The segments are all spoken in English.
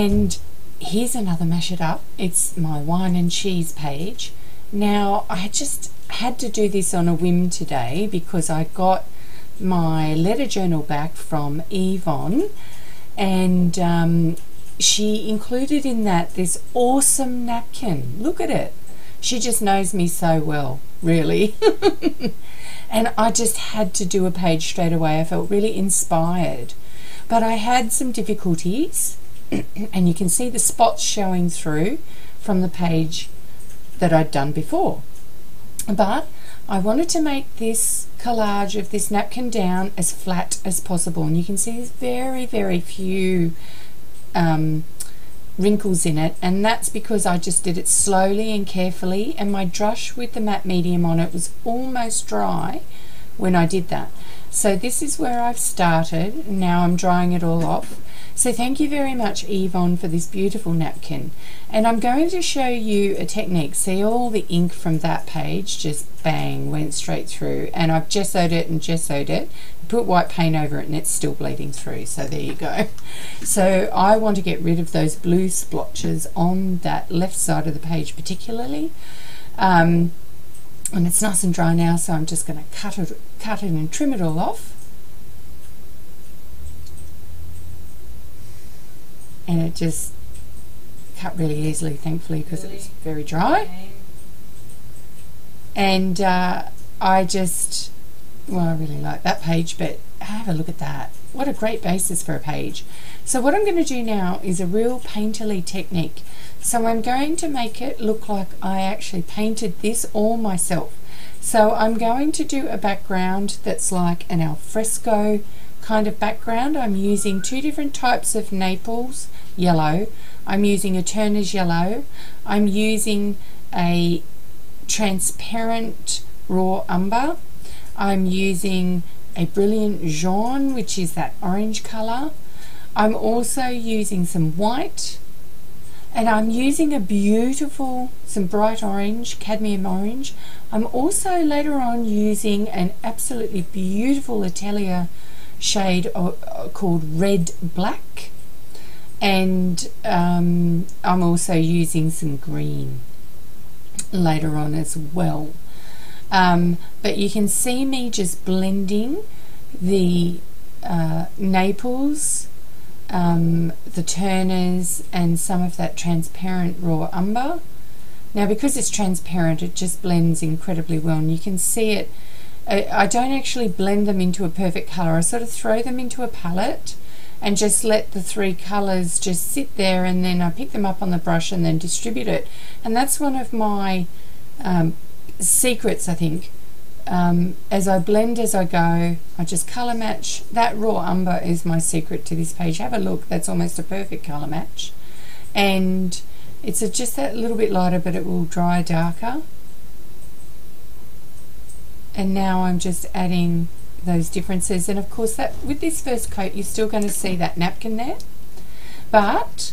And here's another mash it up. It's my wine and cheese page. Now I just had to do this on a whim today because I got my letter journal back from Yvonne, and she included in that this awesome napkin. Look at it. She just knows me so well, really. And I just had to do a page straight away. I felt really inspired, but I had some difficulties and you can see the spots showing through from the page that I'd done before. But I wanted to make this collage of this napkin down as flat as possible, and you can see there's very, very few wrinkles in it, and that's because I just did it slowly and carefully, and my brush with the matte medium on it was almost dry when I did that. So this is where I've started, and now I'm drying it all off. So thank you very much, Yvonne, for this beautiful napkin. And I'm going to show you a technique. See, all the ink from that page just bang went straight through, and I've gessoed it and gessoed it, put white paint over it, and it's still bleeding through. So there you go. So I want to get rid of those blue splotches on that left side of the page particularly. And it's nice and dry now, so I'm just going to cut it and trim it all off. And it just cut really easily, thankfully, because it was very dry. And I really like that page, but have a look at that. What a great basis for a page. So what I'm going to do now is a real painterly technique. So I'm going to make it look like I actually painted this all myself. So I'm going to do a background that's like an alfresco kind of background. I'm using two different types of Naples yellow. I'm using a Turner's yellow. I'm using a transparent raw umber. I'm using a brilliant jaune, which is that orange color. I'm also using some white, and I'm using a beautiful, some bright orange, cadmium orange. I'm also later on using an absolutely beautiful Atelier shade called Red Black, and I'm also using some green later on as well. But you can see me just blending the Naples, the Turners, and some of that transparent raw umber. Now because it's transparent, it just blends incredibly well, and you can see it. I don't actually blend them into a perfect colour. I sort of throw them into a palette and just let the three colours just sit there, and then I pick them up on the brush and then distribute it. And that's one of my secrets, I think. As I blend as I go, I just colour match. That raw umber is my secret to this page. Have a look, that's almost a perfect colour match. And it's just that little bit lighter, but it will dry darker. And now I'm just adding those differences, and of course that with this first coat you're still going to see that napkin there, but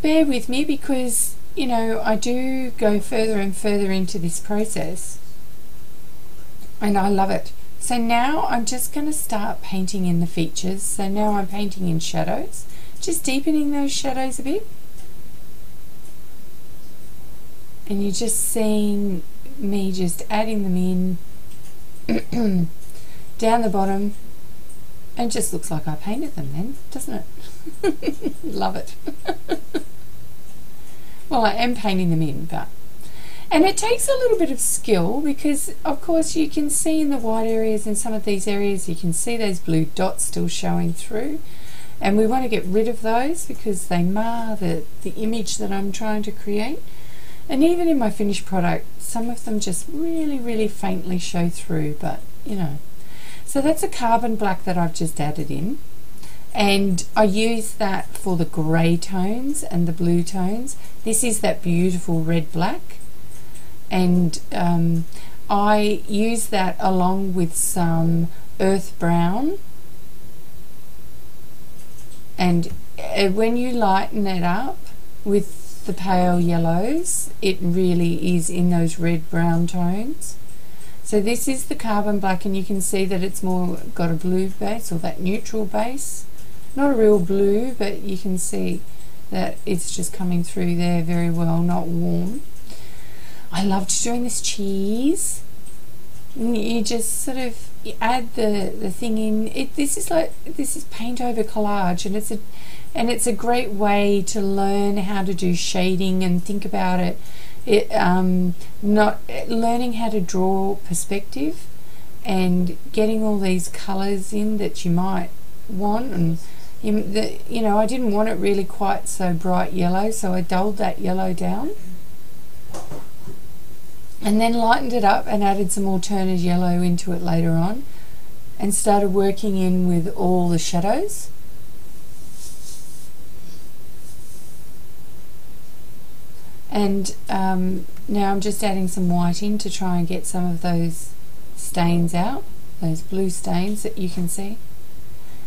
bear with me because, you know, I do go further and further into this process and I love it. So now I'm just going to start painting in the features. So now I'm painting in shadows, just deepening those shadows a bit, and you're just seeing me just adding them in down the bottom, and just looks like I painted them then, doesn't it? Love it. Well, I am painting them in, and it takes a little bit of skill because of course you can see in the white areas, in some of these areas you can see those blue dots still showing through, and we want to get rid of those because they mar the image that I'm trying to create. And even in my finished product, some of them just really, really faintly show through, but you know. So that's a carbon black that I've just added in, and I use that for the grey tones and the blue tones. This is that beautiful red black, and I use that along with some earth brown, and when you lighten it up with the pale yellows, it really is in those red brown tones. So this is the carbon black, and you can see that it's more got a blue base, or that neutral base, not a real blue, but you can see that it's just coming through there very well, not warm. I loved doing this cheese. You just sort of add the thing in. This is paint over collage, and it's a great way to learn how to do shading and think about it. Not learning how to draw perspective and getting all these colours in that you might want. And you know, I didn't want it really quite so bright yellow, so I dulled that yellow down. And then lightened it up and added some alternate yellow into it later on, and started working in with all the shadows. And now I'm just adding some white in to try and get some of those stains out, those blue stains that you can see.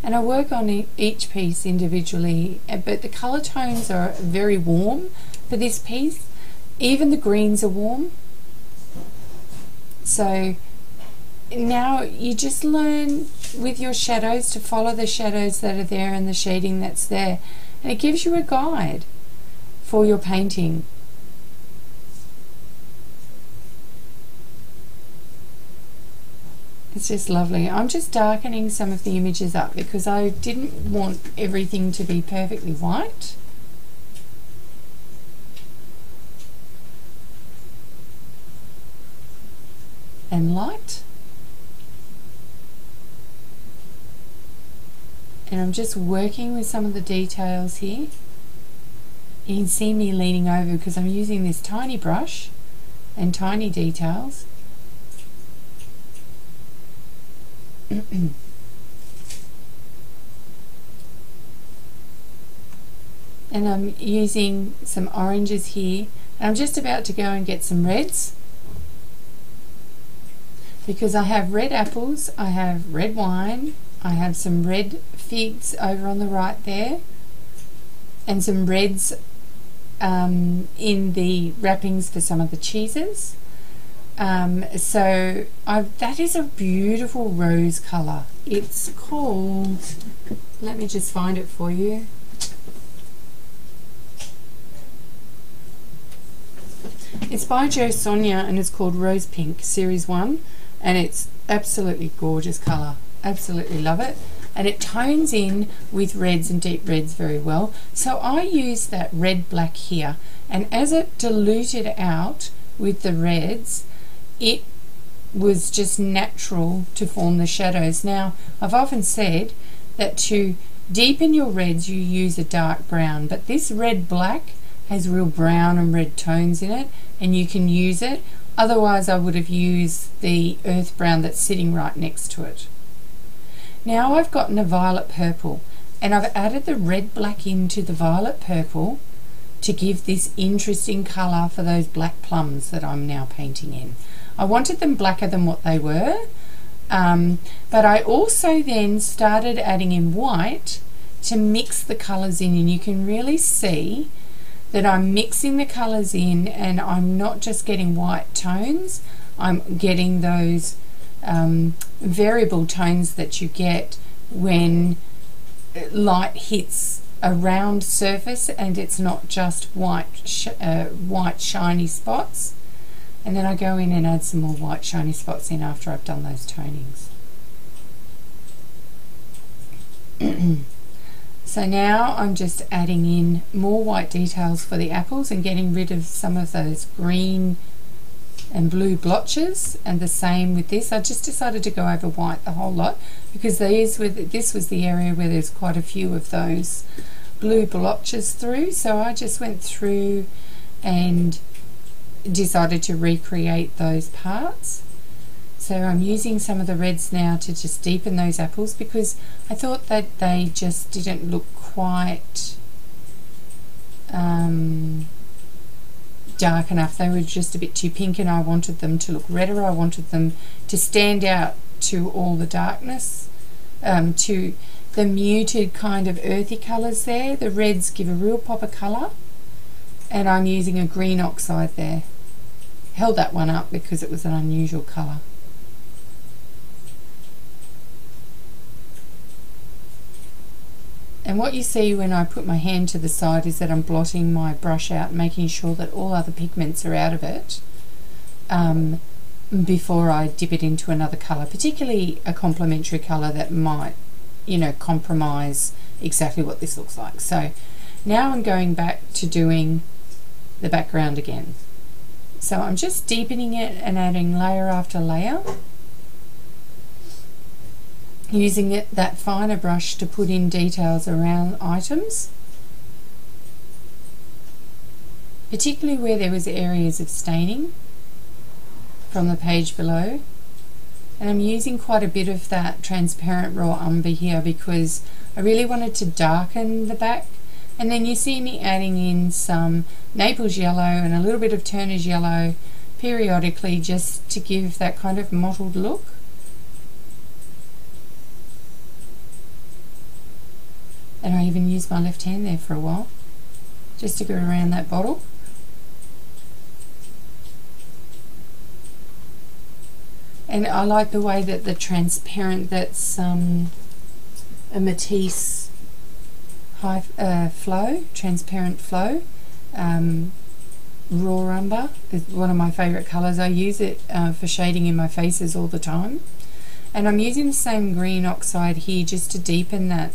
And I work on each piece individually, but the colour tones are very warm for this piece. Even the greens are warm. So now you just learn with your shadows to follow the shadows that are there and the shading that's there, and it gives you a guide for your painting. It's just lovely. I'm just darkening some of the images up because I didn't want everything to be perfectly white. And light. And I'm just working with some of the details here. You can see me leaning over because I'm using this tiny brush and tiny details. And I'm using some oranges here. And I'm just about to go and get some reds, because I have red apples, I have red wine, I have some red figs over on the right there, and some reds in the wrappings for some of the cheeses. So that is a beautiful rose colour. It's called, let me just find it for you. It's by Jo Sonia and it's called Rose Pink Series 1, and it's absolutely gorgeous colour. Absolutely love it. And it tones in with reds and deep reds very well. So I used that red black here, and as it diluted out with the reds, it was just natural to form the shadows. Now, I've often said that to deepen your reds you use a dark brown, but this red black has real brown and red tones in it, and you can use it. Otherwise I would have used the earth brown that's sitting right next to it. Now I've gotten a violet purple, and I've added the red black into the violet purple to give this interesting colour for those black plums that I'm now painting in. I wanted them blacker than what they were, but I also then started adding in white to mix the colours in, and you can really see that I'm mixing the colours in, and I'm not just getting white tones, I'm getting those variable tones that you get when light hits a round surface and it's not just white shiny spots. And then I go in and add some more white shiny spots in after I've done those tonings. So now I'm just adding in more white details for the apples and getting rid of some of those green and blue blotches, and the same with this. I just decided to go over white the whole lot because this was the area where there's quite a few of those blue blotches through, so I just went through and decided to recreate those parts. So I'm using some of the reds now to just deepen those apples because I thought that they just didn't look quite dark enough. They were just a bit too pink, and I wanted them to look redder. I wanted them to stand out to all the darkness, to the muted kind of earthy colours there. The reds give a real pop of colour, and I'm using a green oxide there. Held that one up because it was an unusual colour. And what you see when I put my hand to the side is that I'm blotting my brush out, making sure that all other pigments are out of it before I dip it into another colour, particularly a complementary colour that might, you know, compromise exactly what this looks like. So now I'm going back to doing the background again. So I'm just deepening it and adding layer after layer, using that finer brush to put in details around items, particularly where there was areas of staining from the page below. And I'm using quite a bit of that transparent raw umber here because I really wanted to darken the back. And then you see me adding in some Naples yellow and a little bit of Turner's yellow periodically, just to give that kind of mottled look. And I even used my left hand there for a while, just to go around that bottle. And I like the way that the transparent, that's a Matisse high flow, transparent flow. Raw umber is one of my favourite colours. I use it for shading in my faces all the time. And I'm using the same green oxide here just to deepen that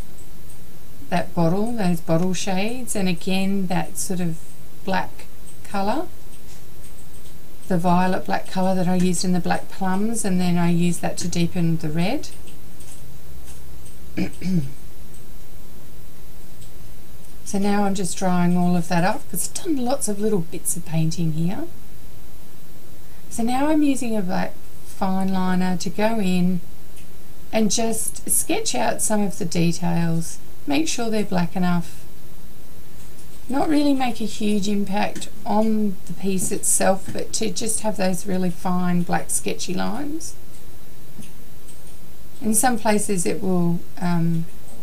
bottle, those bottle shades, and again that sort of black colour, the violet black colour that I used in the black plums, and then I use that to deepen the red. So now I'm just drying all of that up. It's done lots of little bits of painting here. So now I'm using a black fine liner to go in and just sketch out some of the details. Make sure they're black enough. Not really make a huge impact on the piece itself, but to just have those really fine black sketchy lines. In some places it will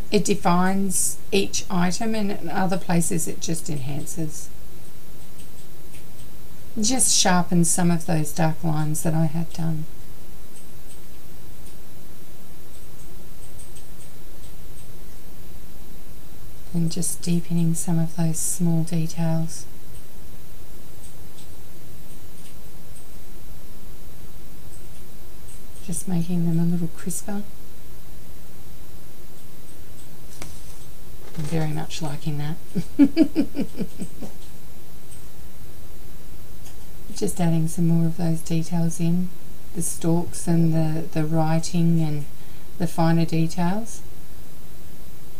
it defines each item, and in other places it just enhances. Just sharpens some of those dark lines that I had done. And just deepening some of those small details. Just making them a little crisper. I'm very much liking that. Just adding some more of those details in, the stalks and the writing and the finer details.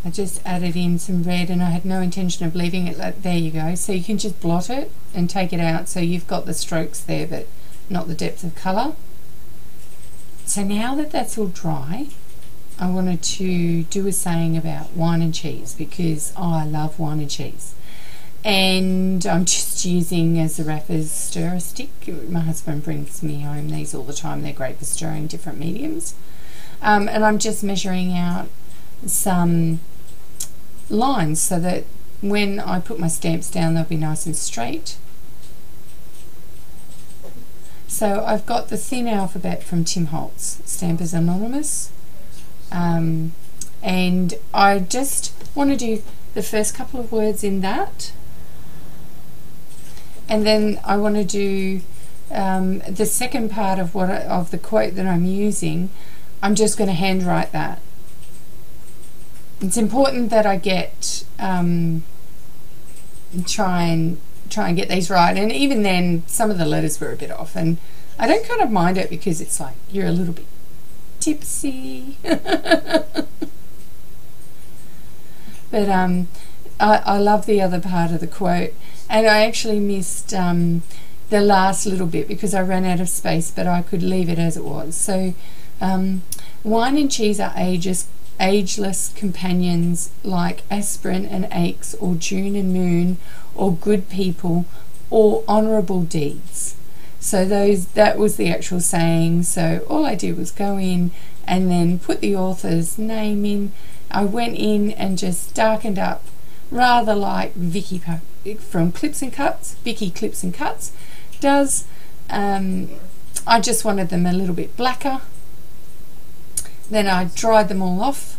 I just added in some red, and I had no intention of leaving it like, there you go. So you can just blot it and take it out, so you've got the strokes there but not the depth of colour. So now that that's all dry, I wanted to do a saying about wine and cheese, because I love wine and cheese. And I'm just using as a wrapper's stir stick. My husband brings me home these all the time. They're great for stirring different mediums. And I'm just measuring out some lines so that when I put my stamps down they'll be nice and straight. So I've got the thin alphabet from Tim Holtz, Stampers Anonymous, and I just want to do the first couple of words in that, and then I want to do the second part of of the quote that I'm using. I'm just going to handwrite that. It's important that I get try and get these right, and even then some of the letters were a bit off, and I don't kind of mind it because it's like you're a little bit tipsy. But I love the other part of the quote, and I actually missed the last little bit because I ran out of space, but I could leave it as it was. So wine and cheese are ageless companions, like aspirin and aches, or June and moon, or good people, or honourable deeds. So that was the actual saying. So all I did was go in and then put the author's name in. I went in and just darkened up, rather like Vicky from Clips and Cuts, Vicky Clips and Cuts does. I just wanted them a little bit blacker. Then I dried them all off.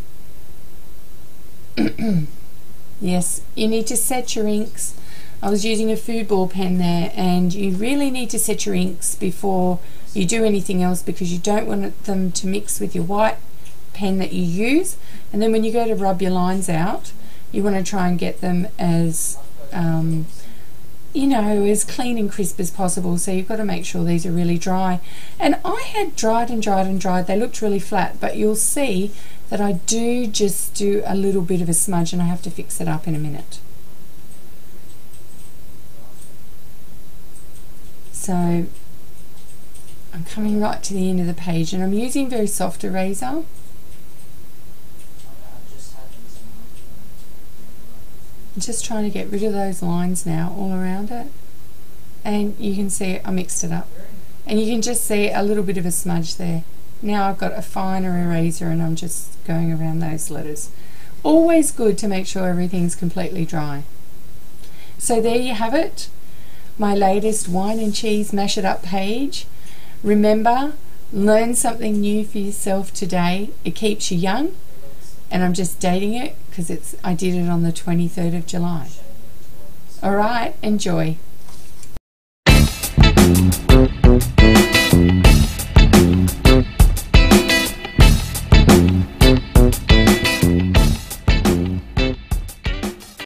Yes, you need to set your inks. I was using a food ball pen there, and you really need to set your inks before you do anything else, because you don't want them to mix with your white pen that you use, and then when you go to rub your lines out, you want to try and get them as you know, as clean and crisp as possible. So you've got to make sure these are really dry. And I had dried and dried and dried. They looked really flat, but you'll see that I do just do a little bit of a smudge, and I have to fix it up in a minute. So I'm coming right to the end of the page, and I'm using very soft eraser. I'm just trying to get rid of those lines now all around it, and you can see I mixed it up, and you can just see a little bit of a smudge there. Now I've got a finer eraser, and I'm just going around those letters. Always good to make sure everything's completely dry. So there you have it, my latest wine and cheese mash it up page. Remember, learn something new for yourself today. It keeps you young, and I'm just dating it because I did it on the 23rd of July. All right, enjoy.